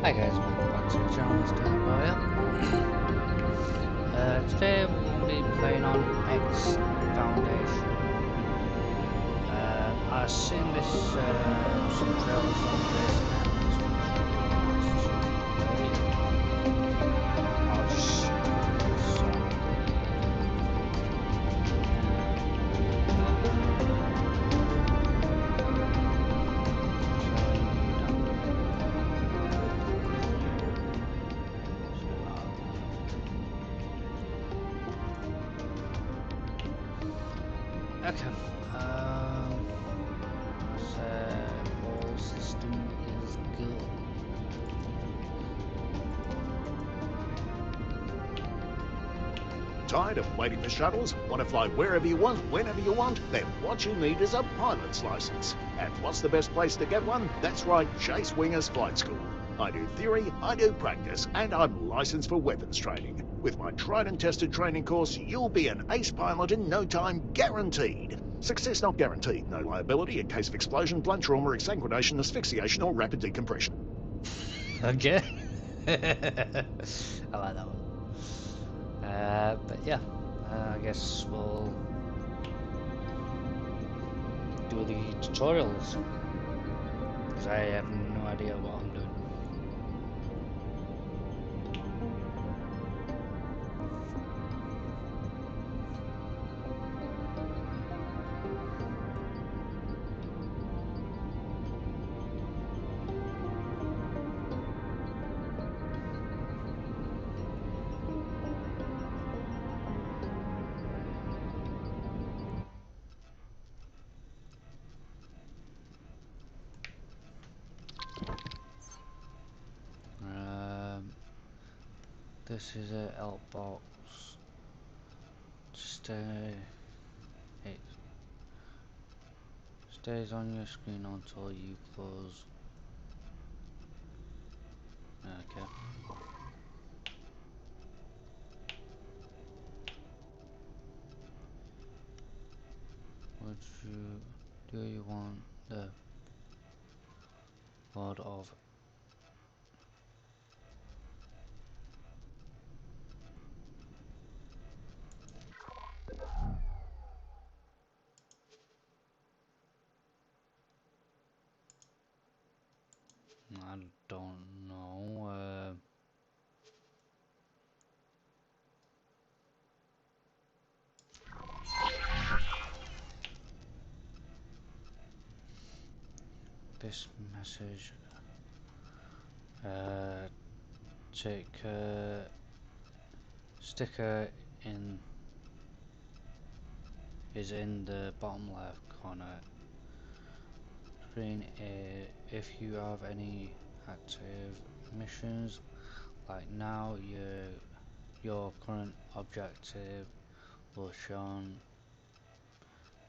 Hi guys, welcome back to the channel. It's Dan Boyer. Today we'll be playing on X Foundation. I've seen this some trailers on this, and this looks really nice to play. I'll just put this on. Okay. So all system is good. Tired of waiting for shuttles? Want to fly wherever you want, whenever you want? Then what you need is a pilot's license. And what's the best place to get one? That's right, Chase Winger's Flight School. I do theory, I do practice, and I'm licensed for weapons training. With my tried and tested training course, you'll be an ace pilot in no time, guaranteed. Success not guaranteed. No liability in case of explosion, blunt trauma, exsanguination, asphyxiation, or rapid decompression. Okay. I like that one. But yeah, I guess we'll do the tutorials, because I have no idea what I'm doing. This is a L box. It stays on your screen until you close. Okay. Do you want the board of? I don't know. This message. Take sticker in is in the bottom left corner screen. If you have any active missions, like now, your current objective will shown.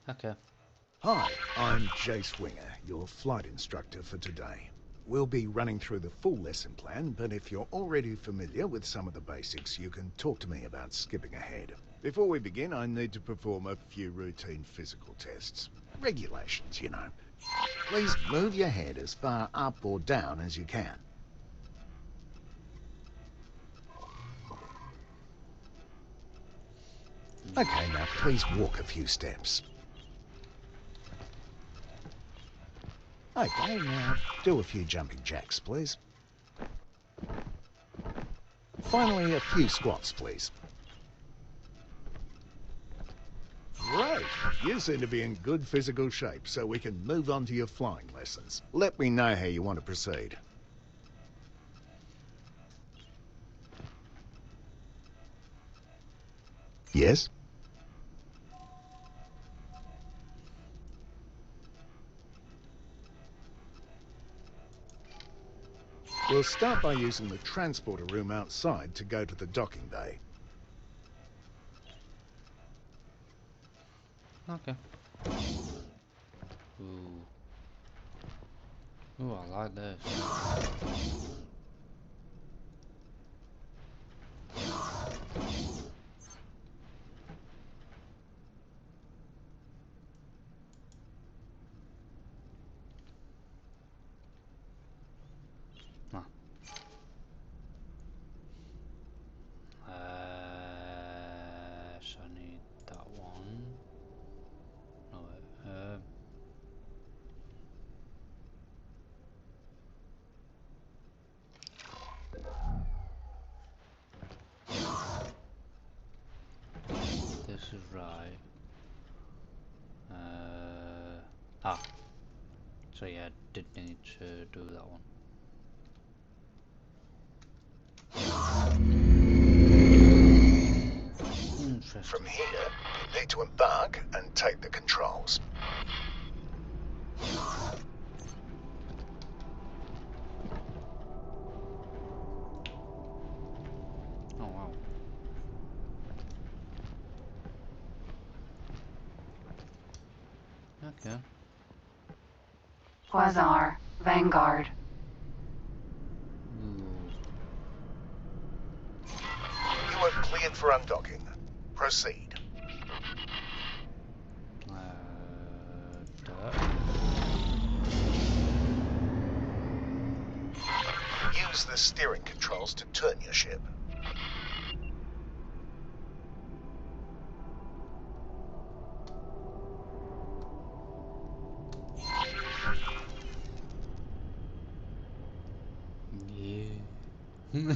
Okay. Hi, I'm Jace Winger, your flight instructor for today. We'll be running through the full lesson plan, but if you're already familiar with some of the basics, you can talk to me about skipping ahead. Before we begin, I need to perform a few routine physical tests. Regulations, you know. Please move your head as far up or down as you can. Okay, now please walk a few steps. Okay, now do a few jumping jacks, please. Finally, a few squats, please. Great! You seem to be in good physical shape, so we can move on to your flying lessons. Let me know how you want to proceed. Yes? We'll start by using the transporter room outside to go to the docking bay. Okay. Ooh. Ooh, I like this. Ah. So yeah, did need to do that one. Interesting. From here, you need to embark and take the controls. Oh wow. Okay. Quasar, Vanguard. Ooh. You are cleared for undocking. Proceed. Dirt. Use the steering controls to turn your ship. Yeah.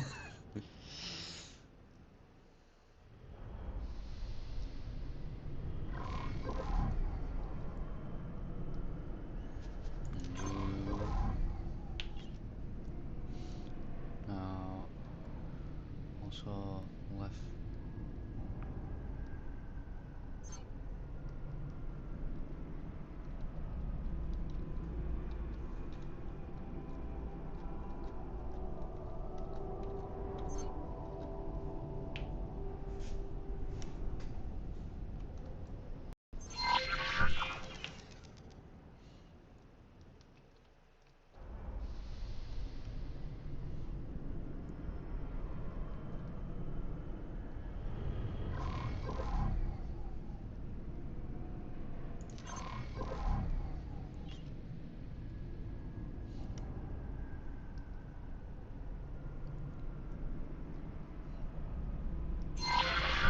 Also left.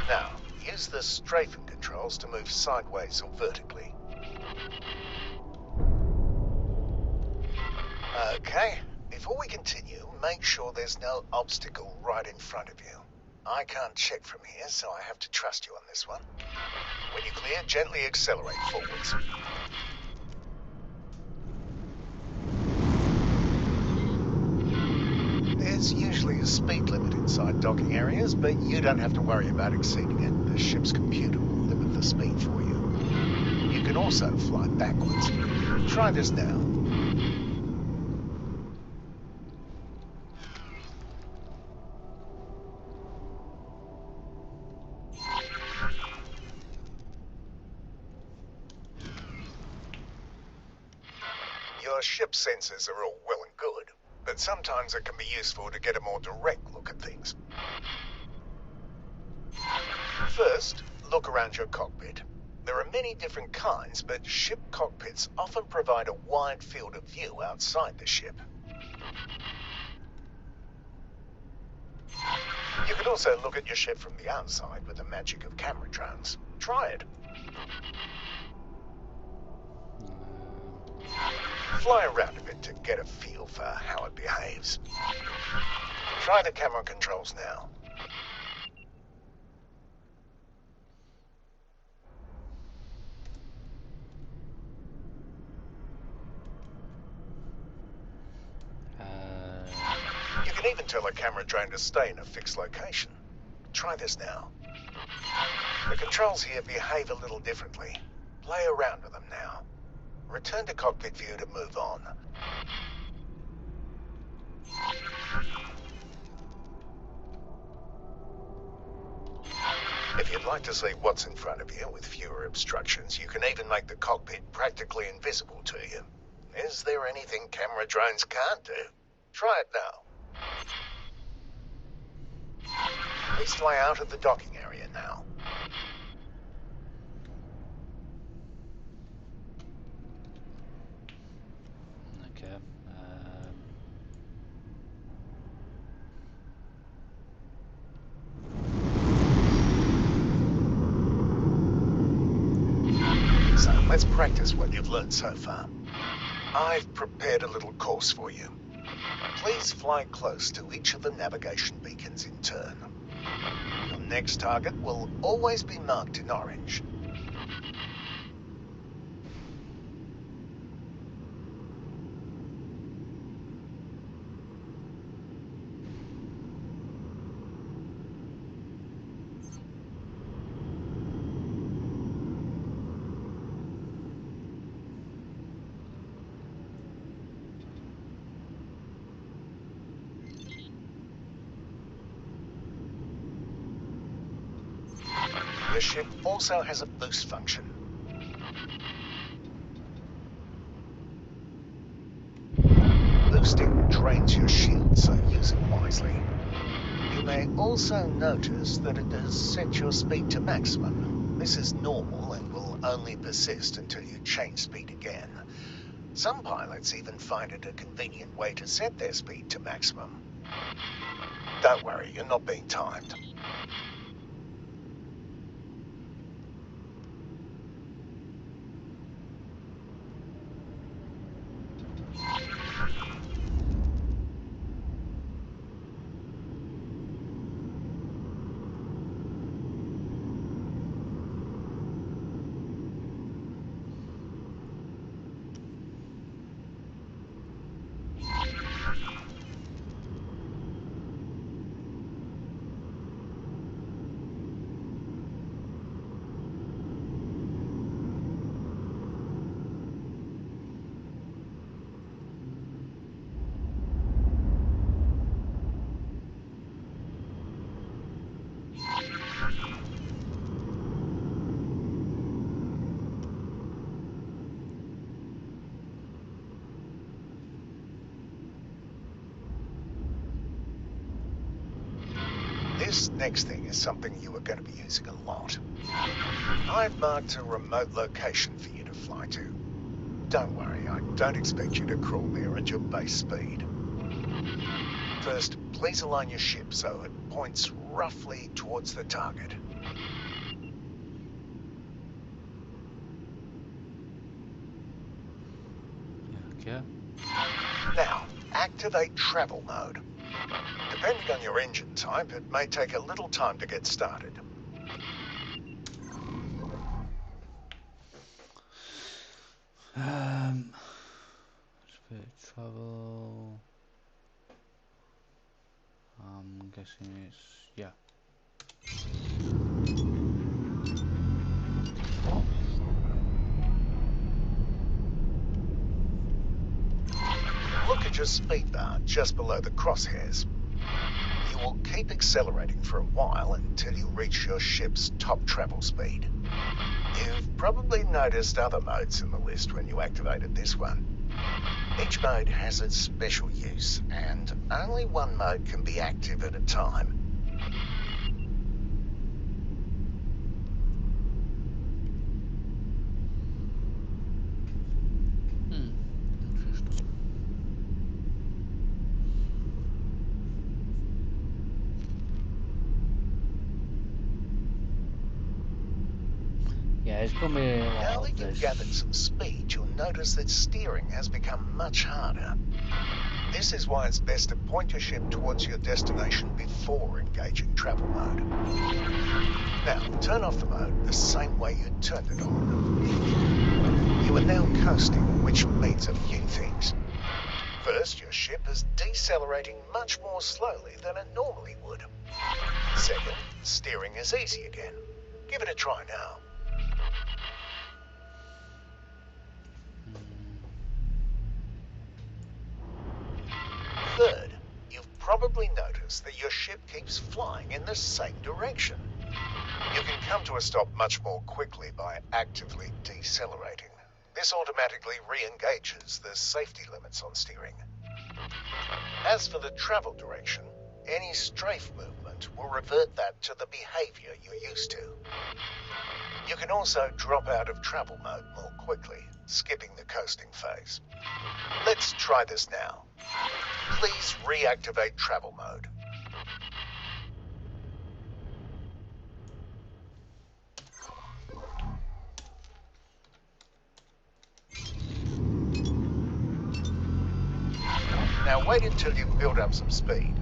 Now, use the strafing controls to move sideways or vertically. Okay, before we continue, make sure there's no obstacle right in front of you. I can't check from here, so I have to trust you on this one. When you're clear, gently accelerate forwards. There's usually a speed limit inside docking areas, but you don't have to worry about exceeding it. The ship's computer will limit the speed for you. You can also fly backwards. Try this now. Your ship sensors are all well and good, but sometimes it can be useful to get a more direct look at things. First, look around your cockpit. There are many different kinds, but ship cockpits often provide a wide field of view outside the ship. You can also look at your ship from the outside with the magic of camera drones. Try it. Fly around a bit to get a feel for how it behaves. Try the camera controls now. You can even tell a camera drone to stay in a fixed location. Try this now. The controls here behave a little differently. Play around with them now. Return to cockpit view to move on. If you'd like to see what's in front of you with fewer obstructions, you can even make the cockpit practically invisible to you. Is there anything camera drones can't do? Try it now. Please fly out of the docking area now. Okay. So let's practice what you've learned so far. I've prepared a little course for you. Please fly close to each of the navigation beacons in turn. Your next target will always be marked in orange. The ship also has a boost function. Boosting drains your shield, so use it wisely. You may also notice that it has set your speed to maximum. This is normal and will only persist until you change speed again. Some pilots even find it a convenient way to set their speed to maximum. Don't worry, you're not being timed. This next thing is something you are going to be using a lot. I've marked a remote location for you to fly to. Don't worry, I don't expect you to crawl there at your base speed. First, please align your ship so it points roughly towards the target. Okay. Now, activate travel mode. Depending on your engine type, it may take a little time to get started. Spirit travel. I'm guessing it's yeah. Look at your speed bar just below the crosshairs. You will keep accelerating for a while until you reach your ship's top travel speed. You've probably noticed other modes in the list when you activated this one. Each mode has its special use, and only one mode can be active at a time. Interesting. Yeah, it's gonna be a lot Now of that you've this. gathered some speed, you'll notice that steering has become much harder. This is why it's best to point your ship towards your destination before engaging travel mode. Now, turn off the mode the same way you turned it on. You are now coasting, which means a few things. First, your ship is decelerating much more slowly than it normally would. Second, steering is easy again. Give it a try now. Third, you've probably noticed that your ship keeps flying in the same direction. You can come to a stop much more quickly by actively decelerating. This automatically re-engages the safety limits on steering. As for the travel direction, any strafe movement will revert that to the behavior you're used to. You can also drop out of travel mode more quickly, skipping the coasting phase. Let's try this now. Please reactivate travel mode. Now wait until you've built up some speed.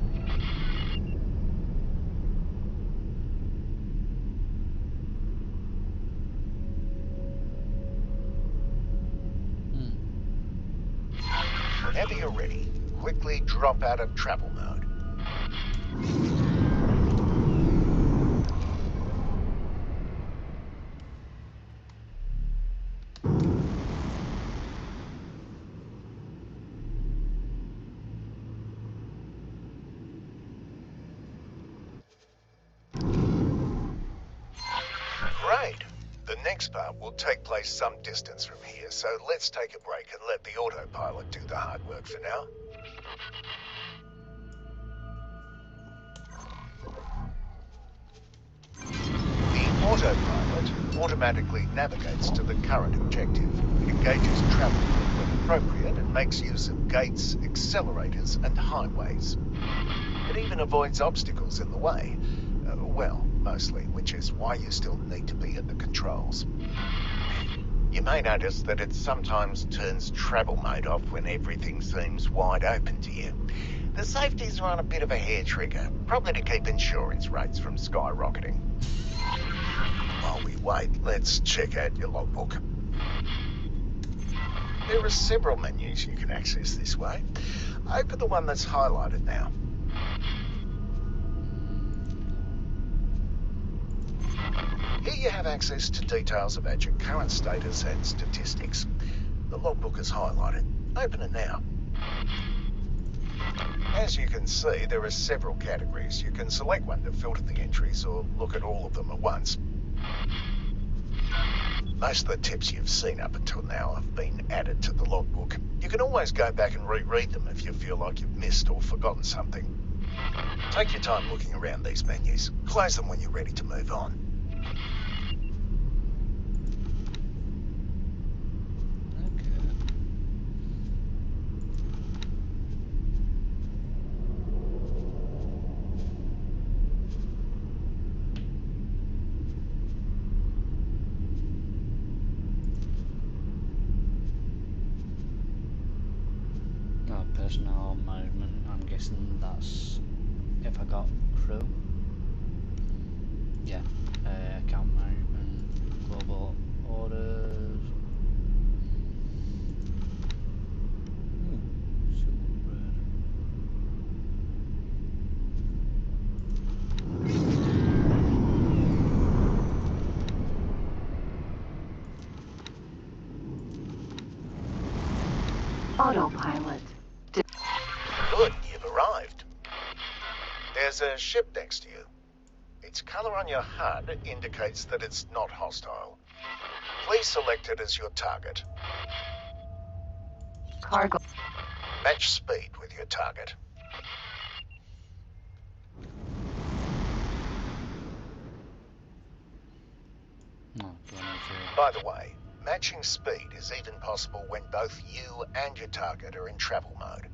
Whenever you're ready, quickly drop out of travel mode. next part will take place some distance from here, so let's take a break and let the autopilot do the hard work for now. The autopilot automatically navigates to the current objective, engages travel when appropriate, and makes use of gates, accelerators, and highways. It even avoids obstacles in the way. Well, mostly, which is why you still need to be at the controls. You may notice that it sometimes turns travel mode off when everything seems wide open to you. The safeties are on a bit of a hair trigger, probably to keep insurance rates from skyrocketing. While we wait, let's check out your logbook. There are several menus you can access this way. Open the one that's highlighted now. Here you have access to details about your current status and statistics. The logbook is highlighted. Open it now. As you can see, there are several categories. You can select one to filter the entries or look at all of them at once. Most of the tips you've seen up until now have been added to the logbook. You can always go back and reread them if you feel like you've missed or forgotten something. Take your time looking around these menus. Close them when you're ready to move on. Personnel management, I'm guessing that's if I got crew. Yeah, account management, global orders. Autopilot. Good, you've arrived. There's a ship next to you. Its color on your HUD indicates that it's not hostile. Please select it as your target. Cargo. Match speed with your target. No, do I need to... By the way, matching speed is even possible when both you and your target are in travel mode.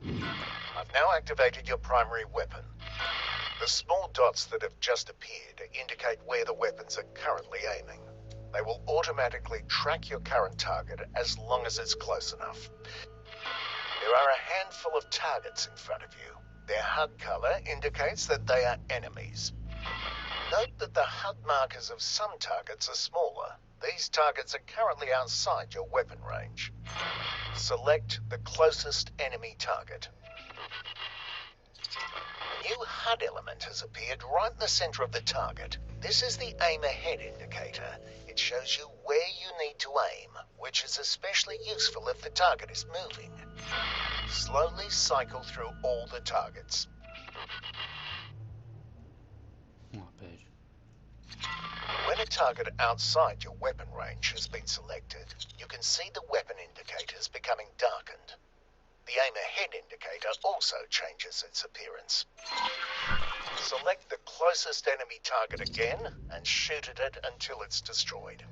I've now activated your primary weapon. The small dots that have just appeared indicate where the weapons are currently aiming. They will automatically track your current target as long as it's close enough. There are a handful of targets in front of you. Their HUD color indicates that they are enemies. Note that the HUD markers of some targets are smaller. These targets are currently outside your weapon range. Select the closest enemy target. A new HUD element has appeared right in the center of the target. This is the aim ahead indicator. It shows you where you need to aim, which is especially useful if the target is moving. Slowly cycle through all the targets. What page? When a target outside your weapon range has been selected, you can see the weapon indicators becoming darkened. The aim ahead indicator also changes its appearance. Select the closest enemy target again and shoot at it until it's destroyed.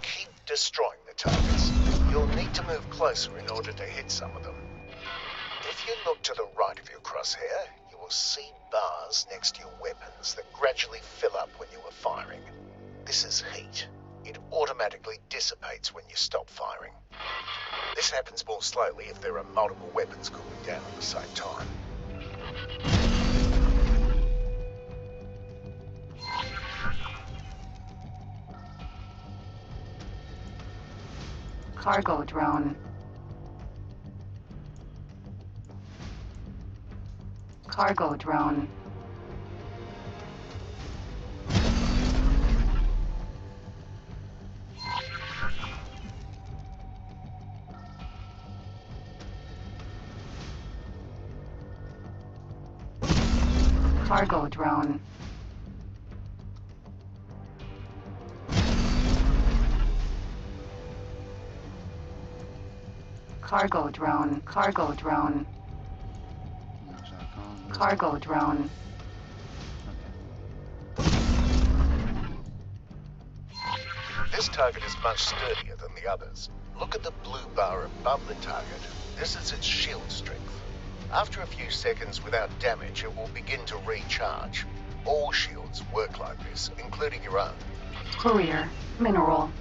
Keep destroying the targets. You'll need to move closer in order to hit some of them. If you look to the right of your crosshair, you will see bars next to your weapons that gradually fill up when you are firing. This is heat. It automatically dissipates when you stop firing. This happens more slowly if there are multiple weapons cooling down at the same time. Cargo drone. Cargo drone. Cargo drone. Cargo drone. Cargo drone. So I can't really... Cargo drone. Okay. This target is much sturdier than the others. Look at the blue bar above the target. This is its shield strength. After a few seconds without damage, it will begin to recharge. All shields work like this, including your own. Courier. Mineral.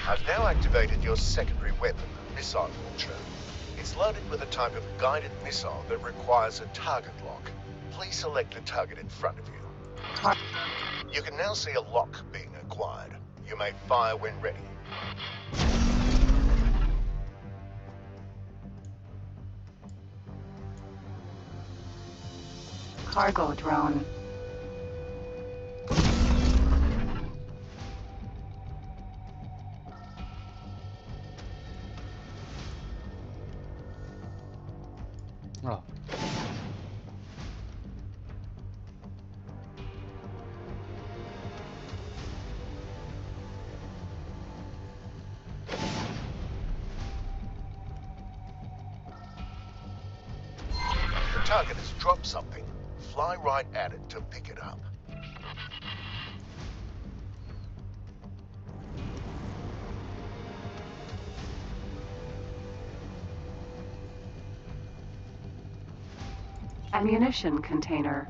I've now activated your secondary weapon, missile launcher. It's loaded with a type of guided missile that requires a target lock. Please select the target in front of you. Car You can now see a lock being acquired. You may fire when ready. Cargo drone. Oh. The target has dropped something. Fly right at it to pick it up. Ammunition container.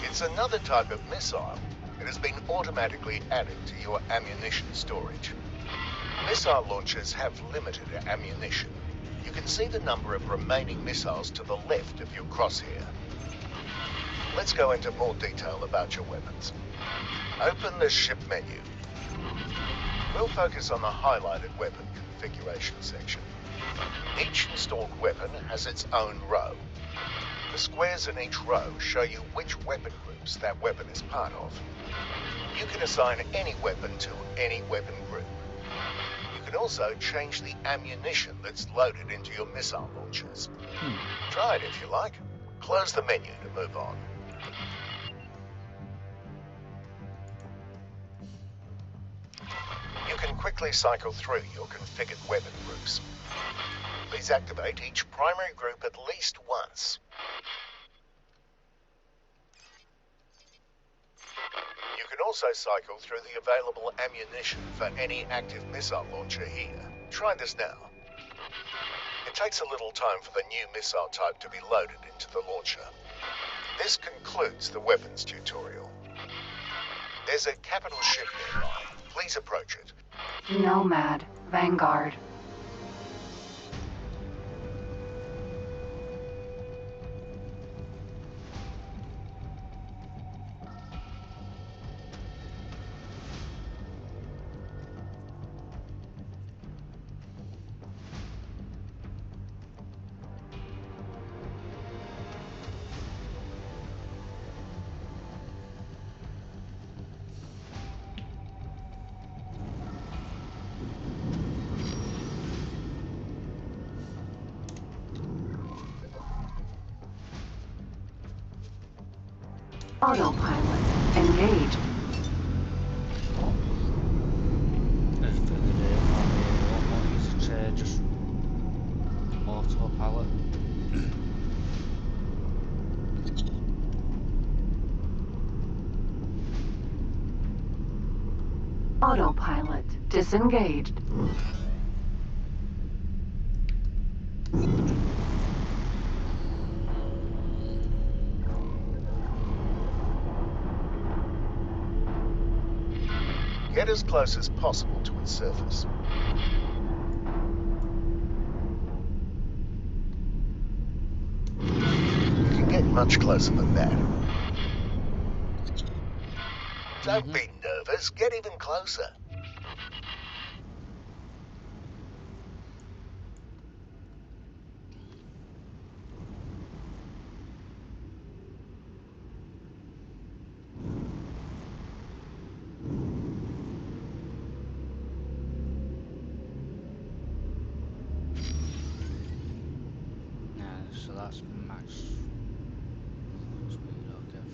It's another type of missile. It has been automatically added to your ammunition storage. Missile launchers have limited ammunition. You can see the number of remaining missiles to the left of your crosshair. Let's go into more detail about your weapons. Open the ship menu. We'll focus on the highlighted weapon configuration section. Each installed weapon has its own row. The squares in each row show you which weapon groups that weapon is part of. You can assign any weapon to any weapon group. You can also change the ammunition that's loaded into your missile launchers. Try it if you like. Close the menu to move on. You can quickly cycle through your configured weapon groups. Please activate each primary group at least once. You can also cycle through the available ammunition for any active missile launcher here. Try this now. It takes a little time for the new missile type to be loaded into the launcher. This concludes the weapons tutorial. There's a capital ship nearby. Please approach it. Nomad. Vanguard. Autopilot. Engaged. Just autopilot. Autopilot. Disengaged. Get Get as close as possible to its surface. You can get much closer than that. Don't be nervous, get even closer. So that's max speed, okay.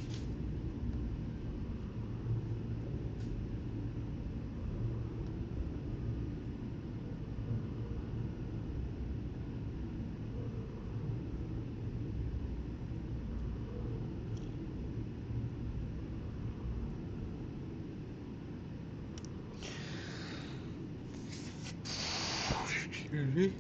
Excuse me.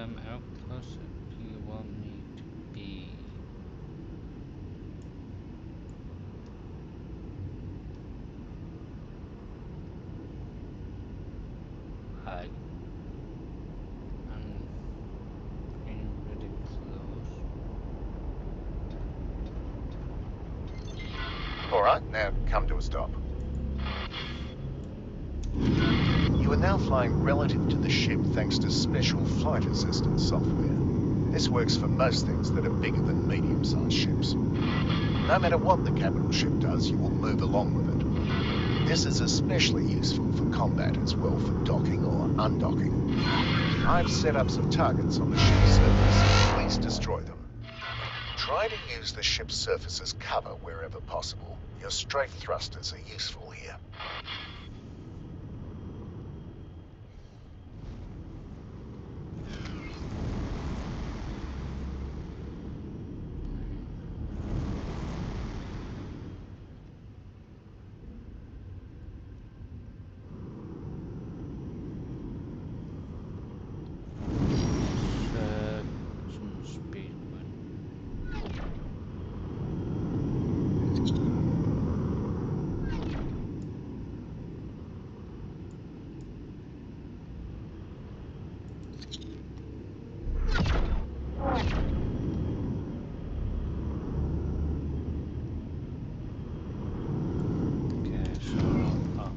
How close do you want me to be? I'm getting really close. Alright, now come to a stop. You are now flying relative to the ship thanks to special flight assistance software. This works for most things that are bigger than medium-sized ships. No matter what the capital ship does, you will move along with it. This is especially useful for combat as well for docking or undocking. I have setups of targets on the ship's surface. Please destroy them. Try to use the ship's surface as cover wherever possible. Your strafe thrusters are useful here. Some speed one. Okay, so up.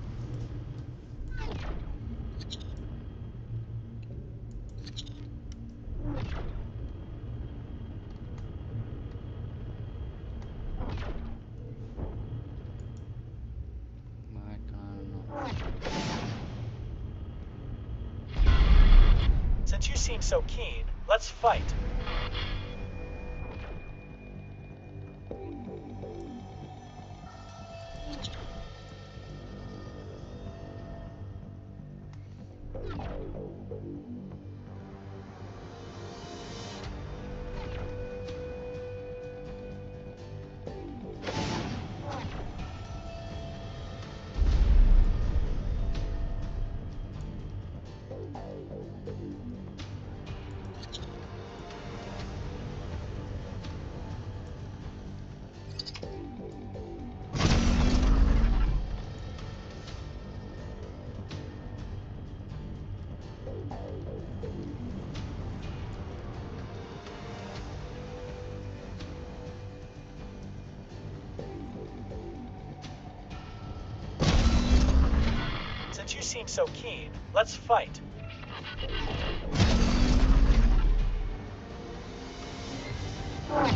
Since you seem so keen, let's fight. Since you seem so keen, let's fight. I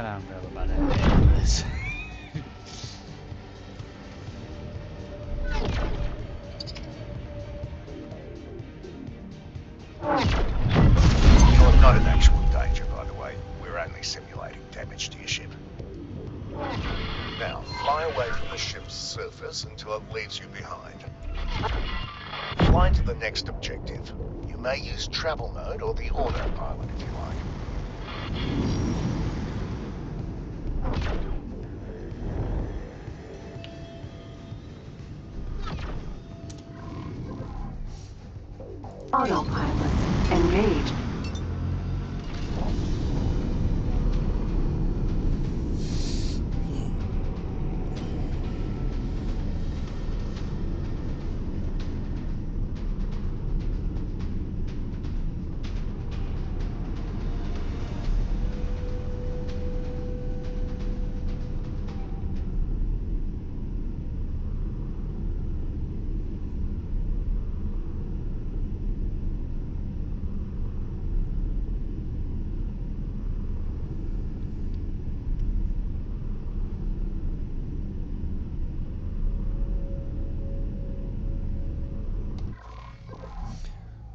don't feel about it. This. You're not in actual danger, by the way. We're only simulating damage to your ship. Now, fly away from the ship's surface until it leaves you behind. Fly to the next objective. You may use travel mode or the autopilot if you like. Autopilot engaged.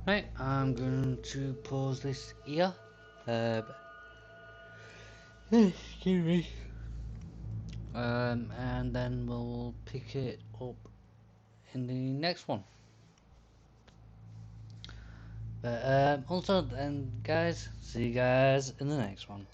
Right, I'm going to pause this here. Excuse me. And then we'll pick it up in the next one. But also, then guys, see you guys in the next one.